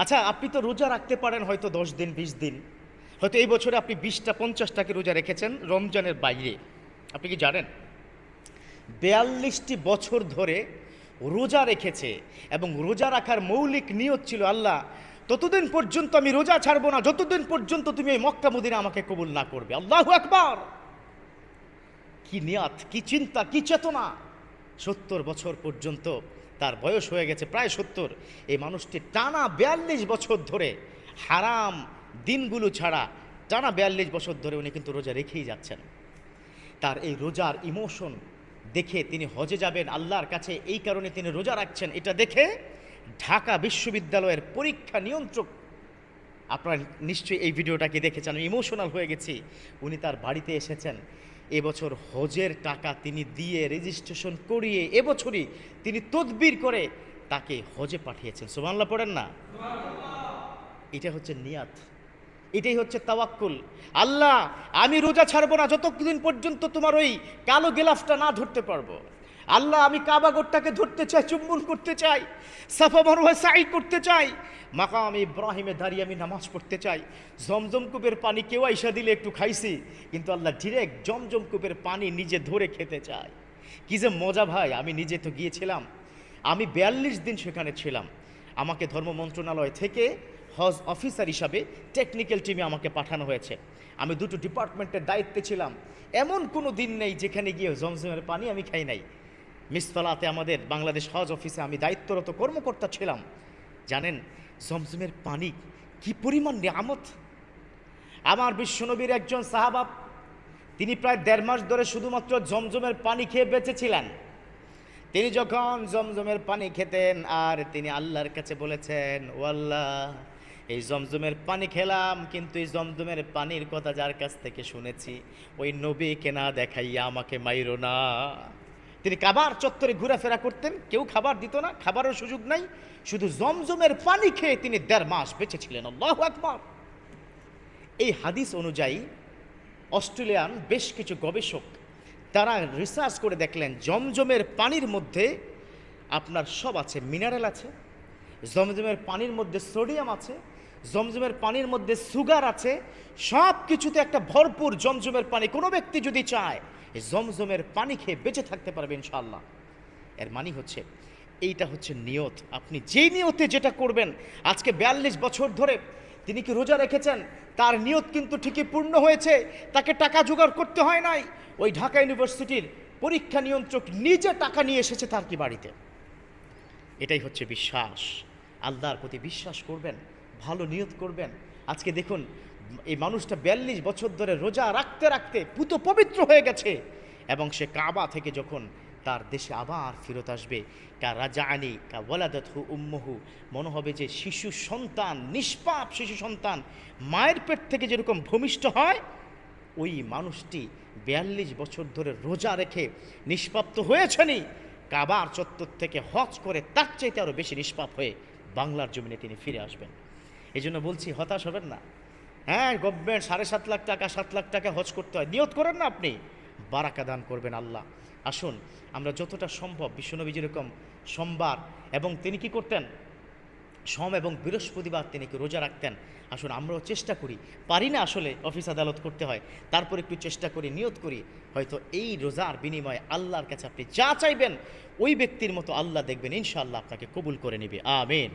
আচ্ছা, আপনি তো রোজা রাখতে পারেন হয়তো 10 দিন 20 দিন, হয়তো এই বছরে আপনি 20টা 50টাকে রোজা রেখেছেন রমজানের বাইরে। আপনি কি জানেন 42টি বছর ধরে রোজা রেখেছে, এবং রোজা রাখার মৌলিক নিয়ত ছিল, আল্লাহ ততদিন পর্যন্ত আমি রোজা ছাড়বো না যতদিন পর্যন্ত তুমি এই মক্কা মদিনা আমাকে কবুল না করবে। আল্লাহু আকবার! কি নিয়ত, কি চিন্তা, কি চেতনা! 70 বছর পর্যন্ত তার বয়স হয়ে গেছে, প্রায় 70। এই মানুষটি টানা 42 বছর ধরে হারাম দিনগুলো ছাড়া টানা 42 বছর ধরে উনি কিন্তু রোজা রেখেই যাচ্ছেন। তার এই রোজার ইমোশন দেখে তিনি হজে যাবেন আল্লাহর কাছে, এই কারণে তিনি রোজা রাখছেন। এটা দেখে ঢাকা বিশ্ববিদ্যালয়ের পরীক্ষা নিয়ন্ত্রক, আপনারা নিশ্চয়ই এই ভিডিওটাকে দেখেছেন, আমি ইমোশনাল হয়ে গেছি। উনি তার বাড়িতে এসেছেন, এবছর হজের টাকা তিনি দিয়ে রেজিস্ট্রেশন করিয়ে এবছরই তিনি তদবির করে তাকে হজে পাঠিয়েছেন। সুবহানাল্লাহ পড়েন না? এটা হচ্ছে নিয়াত, এটাই হচ্ছে তাওয়াক্কুল। আল্লাহ আমি রোজা ছাড়বো না যতদিন পর্যন্ত তোমার ওই কালো গেলাফটা না ধরতে পারবো। আল্লাহ আমি কাবা গোটটাকে ধরতে চাই, চুম্বন করতে চাই, সাফা মারওয়া সাই করতে চাই, মাকাম ইব্রাহিমে দাঁড়িয়ে আমি নামাজ পড়তে চাই। জমজম কূপের পানি কেউ আইসা দিলে একটু খাইছি, কিন্তু আল্লাহ ডিরেক্ট জমজম কূপের পানি নিজে ধরে খেতে চাই। কি যে মজা ভাই! আমি নিজে তো গিয়েছিলাম, আমি 42 দিন সেখানে ছিলাম। আমাকে ধর্ম মন্ত্রণালয় থেকে হজ অফিসার হিসাবে টেকনিক্যাল টিমে আমাকে পাঠানো হয়েছে। আমি দুটো ডিপার্টমেন্টের দায়িত্বে ছিলাম। এমন কোনো দিন নেই যেখানে গিয়ে জমজমের পানি আমি খাই নাই। মিসফালাতে আমাদের বাংলাদেশ হজ অফিসে আমি দায়িত্বরত কর্মকর্তা ছিলাম। জানেন জমজমের পানি কি পরিমাণ নিয়ামত! আমার বিশ্বনবীর একজন সাহাবা, তিনি প্রায় 1.5 মাস ধরে শুধুমাত্র জমজমের পানি খেয়ে বেঁচেছিলেন। তিনি যখন জমজমের পানি খেতেন আর তিনি আল্লাহর কাছে বলেছেন, ও আল্লাহ এই জমজমের পানি খেলাম, কিন্তু এই জমজমের পানির কথা যার কাছ থেকে শুনেছি ওই নবীকে না দেখাইয়া আমাকে মাইরো না। তিনি কাবার চত্বরে ঘোরাফেরা করতেন, কেউ খাবার দিত না, খাবারের সুযোগ নাই, শুধু জমজমের পানি খেয়ে তিনি 1.5 মাস বেঁচেছিলেন। আল্লাহু আকবার! এই হাদিস অনুযায়ী অস্ট্রেলিয়ান বেশ কিছু গবেষক তারা রিসার্চ করে দেখলেন জমজমের পানির মধ্যে আপনার সব আছে, মিনারেল আছে, জমজমের পানির মধ্যে সোডিয়াম আছে, জমজমের পানির মধ্যে সুগার আছে, সব কিছুতে একটা ভরপুর জমজমের পানি। কোনো ব্যক্তি যদি চায় এই জমজমের পানি খেয়ে বেঁচে থাকতে পারবে ইনশাআল্লাহ। এর মানে হচ্ছে এইটা হচ্ছে নিয়ত। আপনি যেই নিয়তে যেটা করবেন, আজকে 42 বছর ধরে তিনি কি রোজা রেখেছেন, তার নিয়ত কিন্তু ঠিকই পূর্ণ হয়েছে। তাকে টাকা জোগাড় করতে হয় নাই, ওই ঢাকা ইউনিভার্সিটির পরীক্ষা নিয়ন্ত্রক নিজে টাকা নিয়ে এসেছে তার কি বাড়িতে। এটাই হচ্ছে বিশ্বাস। আল্লাহর প্রতি বিশ্বাস করবেন, ভালো নিয়ত করবেন। আজকে দেখুন এই মানুষটা 42 বছর ধরে রোজা রাখতে রাখতে পুত পবিত্র হয়ে গেছে, এবং সে কাবা থেকে যখন তার দেশে আবার ফেরত আসবে, কা রাজাআনি কা ওয়ালাদাতহু উম্মুহু, মনে হবে যে শিশু সন্তান, নিষ্পাপ শিশু সন্তান মায়ের পেট থেকে যেরকম ভূমিষ্ঠ হয়, ওই মানুষটি 42 বছর ধরে রোজা রেখে নিষ্পাপ হয়েছেনই, কাবার চত্বর থেকে হজ করে তার চাইতে আরও বেশি নিষ্পাপ হয়ে বাংলার জমিনে তিনি ফিরে আসবেন। এই জন্য বলছি হতাশ হবেন না। হ্যাঁ, গভর্নমেন্ট 7.5 লাখ টাকা 7 লাখ টাকা হজ করতে হয়, নিয়ত করেন না আপনি, বারাকা দান করবেন আল্লাহ। আসুন আমরা যতটা সম্ভব, বিশ্বনবী যেরকম সোমবার এবং তিনি কি করতেন, সোম এবং বৃহস্পতিবার তিনি কি রোজা রাখতেন। আসুন আমরাও চেষ্টা করি, পারি না আসলে অফিস আদালত করতে হয়, তারপর একটু চেষ্টা করি, নিয়ত করি, হয়তো এই রোজার বিনিময়ে আল্লাহর কাছে আপনি যা চাইবেন ওই ব্যক্তির মতো আল্লাহ দেখবেন ইনশাআল্লাহ আপনাকে কবুল করে নেবে। আমিন।